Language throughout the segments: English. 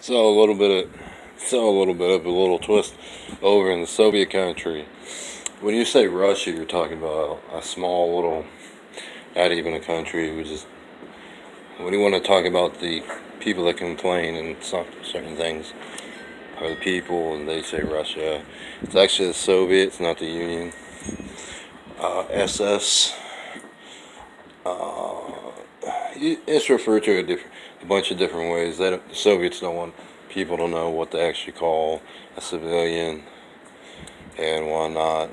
So a little bit of a little twist over in the Soviet country. When you say Russia, you're talking about a small little, not even a country. We just when you want to talk about the people that complain and certain things are the people, and they say Russia. It's actually the Soviets, not the Union. SS. It's referred to a bunch of different ways. The Soviets don't want people to know what they actually call a civilian and whatnot.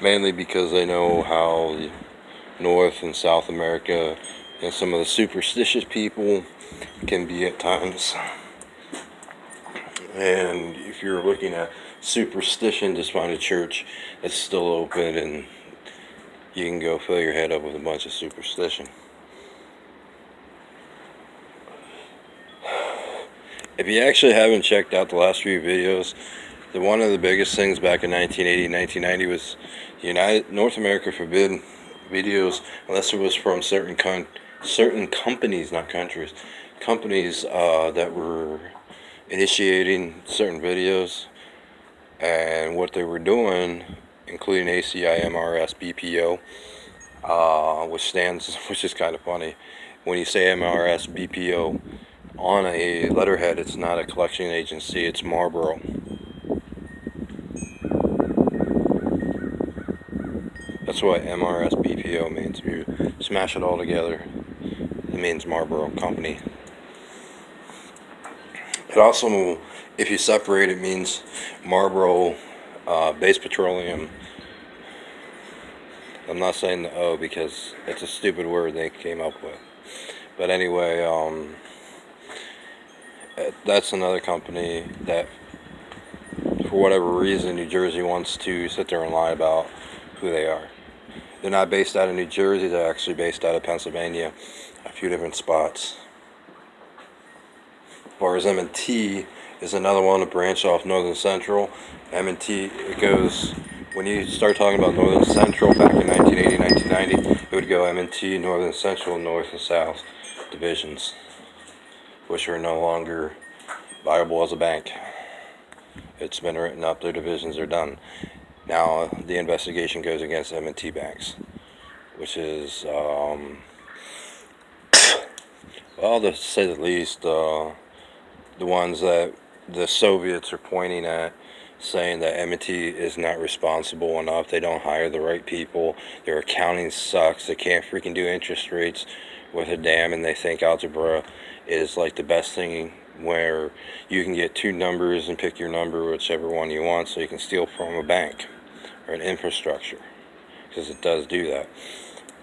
Mainly because they know how North and South America and some of the superstitious people can be at times. And if you're looking at superstition, just find a church that's still open and you can go fill your head up with a bunch of superstition. If you actually haven't checked out the last few videos, one of the biggest things back in 1980, 1990 was North America forbid videos unless it was from certain companies, not countries, companies that were initiating certain videos, and what they were doing, including ACI, MRS, BPO, which is kind of funny. When you say MRS, BPO, on a letterhead, it's not a collection agency, it's Marlboro. That's what MRS BPO means. If you smash it all together, it means Marlboro Company. It also, if you separate, it means Marlboro Base Petroleum. I'm not saying the O because it's a stupid word they came up with. But anyway, that's another company that, for whatever reason, New Jersey wants to sit there and lie about who they are. They're not based out of New Jersey, they're actually based out of Pennsylvania, a few different spots. As far as M&T is another one, to branch off Northern Central. M&T, it goes, when you start talking about Northern Central back in 1980, 1990, it would go M&T, Northern Central, North and South divisions, which are no longer viable as a bank. It's been written up, their divisions are done. Now the investigation goes against M&T banks, which is, well, to say the least, the ones that the Soviets are pointing at, saying that M&T is not responsible enough. They don't hire the right people. Their accounting sucks. They can't freaking do interest rates with a damn, and they think algebra is like the best thing where you can get two numbers and pick your number, whichever one you want, so you can steal from a bank or an infrastructure, because it does do that.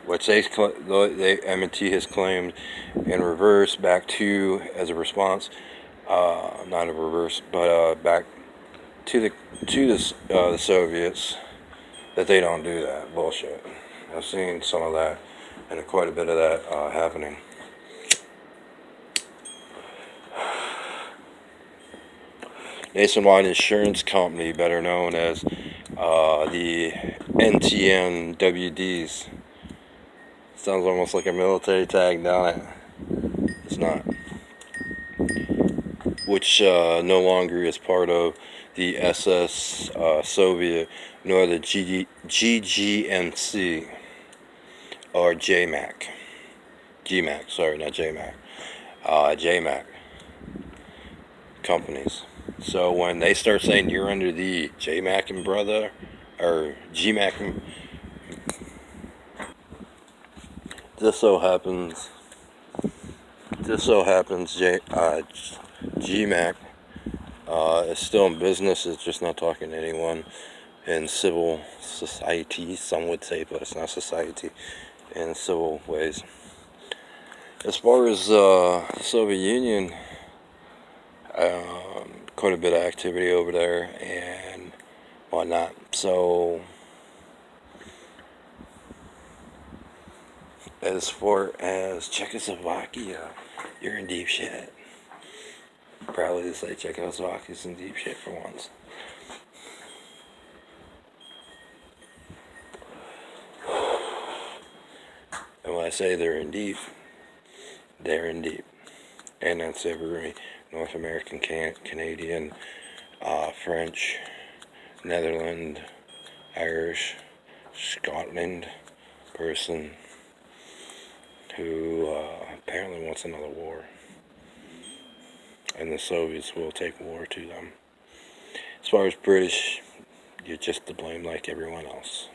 Which M&T has claimed in reverse back to, as a response, not in reverse, but back to the Soviets, that they don't do that bullshit. I've seen some of that and quite a bit of that happening. Nationwide Insurance Company, better known as the NTNWDs. Sounds almost like a military tag, don't it? It's not. Which no longer is part of the SS Soviet, nor the GGMC or JMAC. GMAC, sorry, not JMAC. JMAC companies. So when they start saying you're under the JMAC and brother, or GMAC, this so happens GMAC is still in business. It's just not talking to anyone in civil society, some would say, but it's not society, in civil ways. As far as the Soviet Union, quite a bit of activity over there and whatnot. So as far as Czechoslovakia, you're in deep shit. Proudly to say Czechoslovakia's in deep shit for once. And when I say they're in deep, they're in deep. and that's every North American, Canadian, French, Netherlands, Irish, Scotland person who apparently wants another war. And the Soviets will take war to them. As far as British, you're just to blame like everyone else.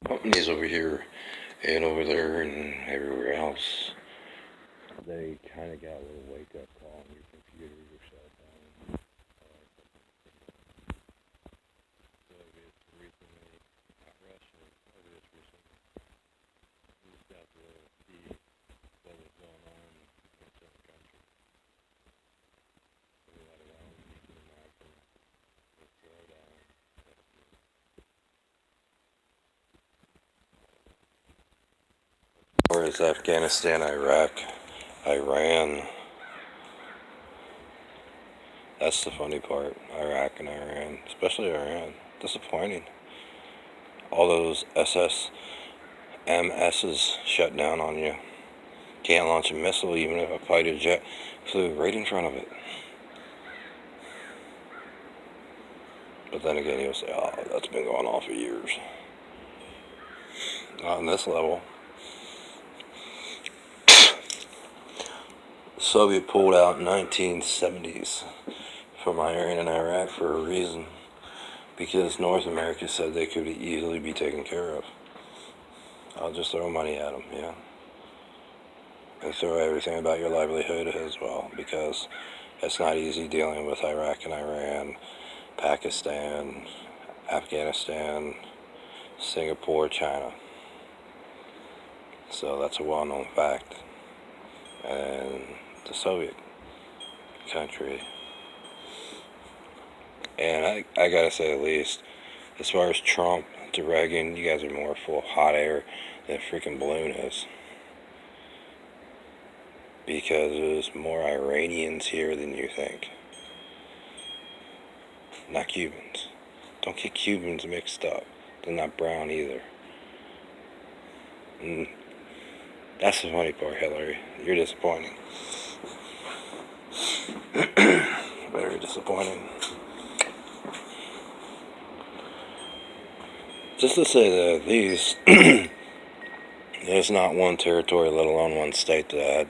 Companies over here and over there and everywhere else, they kind of got a little wake up call on your computer, your cell phone. Soviets recently, not Russia, Soviets recently moved out to see what was going on in a certain country. So let alone you can imagine the slowdown. Or is Afghanistan, Iraq, Iran? That's the funny part. Iraq and Iran, especially Iran, disappointing. All those SSMSs shut down on you. Can't launch a missile even if a fighter jet flew right in front of it. But then again, he'll say, oh, that's been going on for years. Not on this level. The Soviet pulled out in 1970s from Iran and Iraq for a reason. Because North America said they could easily be taken care of. I'll just throw money at them, yeah. And throw everything about your livelihood as well, because it's not easy dealing with Iraq and Iran, Pakistan, Afghanistan, Singapore, China. So that's a well-known fact. And the Soviet country. And I gotta say, at least, as far as Trump to Reagan, you guys are more full of hot air than a freaking balloon is. Because there's more Iranians here than you think. Not Cubans. Don't get Cubans mixed up. They're not brown either. And that's the funny part, Hillary. You're disappointing. Very disappointing. Just to say that these, there's not one territory, let alone one state, that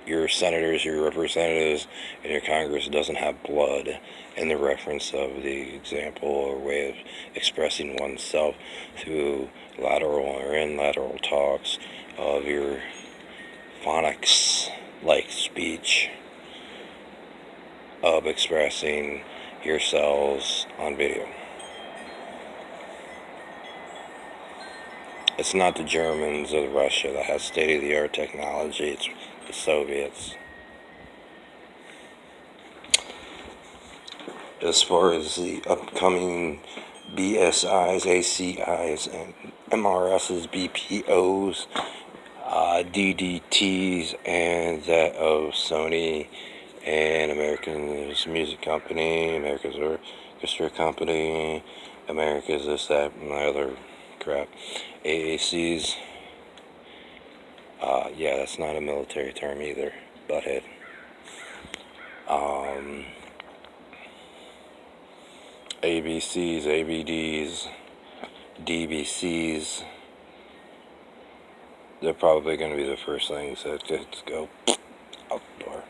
your senators, your representatives, and your Congress doesn't have blood in the reference of the example or way of expressing oneself through lateral or unilateral talks of your phonics-like speech of expressing yourselves on video. It's not the Germans or Russia that has state-of-the-art technology. It's the Soviets. As far as the upcoming BSIs, ACIs, and MRSs, BPOs, DDTs, and that of Sony and America's Music Company, America's Orchestra Company, America's this, that, and the other crap, AACs. Yeah, that's not a military term either, butthead. ABCs, ABDs, DBCs, they're probably going to be the first things that go out the door.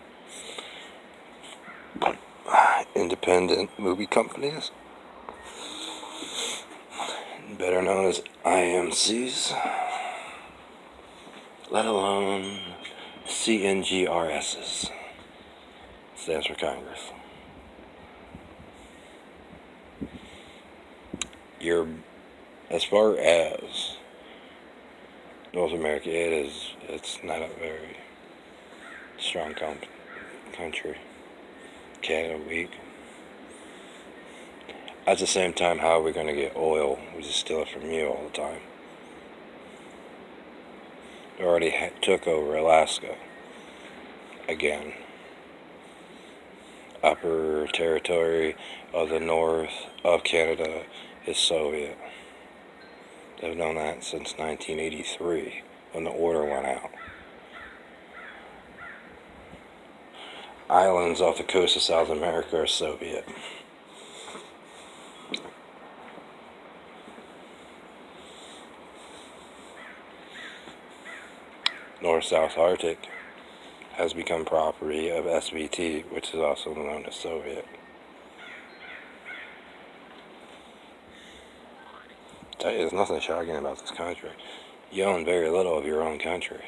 Independent movie companies, better known as IMCs, let alone CNGRSs, stands for Congress. As far as North America, it's not a very strong country. Canada weak. At the same time, how are we going to get oil? We just steal it from you all the time. We already took over Alaska again. Upper territory of the north of Canada is Soviet. They've done that since 1983 when the order went out. Islands off the coast of South America are Soviet. North-South Arctic has become property of SVT, which is also known as Soviet. I tell you, there's nothing shocking about this country. You own very little of your own country.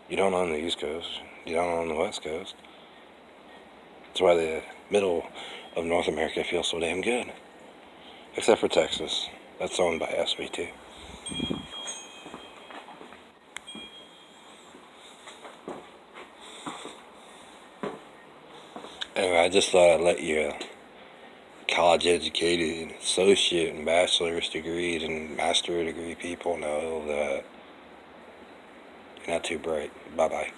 You don't own the East Coast. You don't own the West Coast. That's why the middle of North America feels so damn good. Except for Texas. That's owned by SVT. Anyway, I just thought I'd let you college educated, associate and bachelor's degrees and master degree people know that you're not too bright. Bye bye.